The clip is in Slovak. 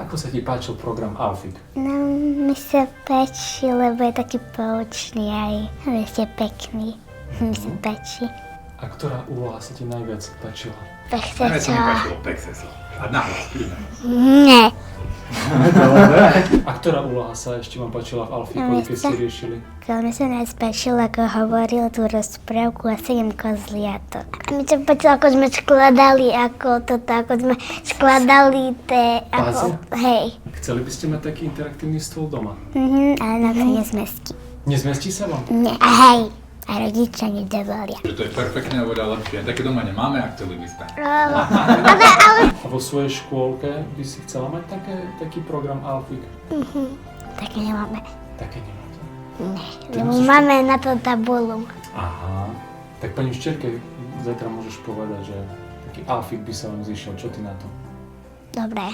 Ako sa ti páčil program Alfik? No, mi sa páči, lebo je taký poučný aj vy ste pekný. Mi sa páči. A ktorá úloha sa ti najviac páčila? Pechce Najviac sa čo? mi páčilo Pexeso. A nahlas, príjme. Nie. A ktorá úloha sa ešte vám páčila v Alfiku, keď ste riešili? Mi sa najviac páčilo, ako hovoril tú rozprávku a 7 kozliatok. A mi sa páčilo, ako sme skladali, ako sme skladali Puzzle? Hej. Chceli by ste mať taký interaktívny stôl doma? Ale na to nezmestí. Nezmestí sa vám? Nie, hej. A rodičia nedovolia. Že to je perfektné, oveľa lepšie. Také doma nemáme, ak chceli by ste. A vo svojej škôlke by si chcela mať taký program Alfik? Tak nemáme. Také nemáte. Nie, lebo máme na to tabulu. Aha. Tak pani Ščerke, zajtra môžeš povedať, že taký Alfik by sa vám zišiel. Čo ty na to? Dobre.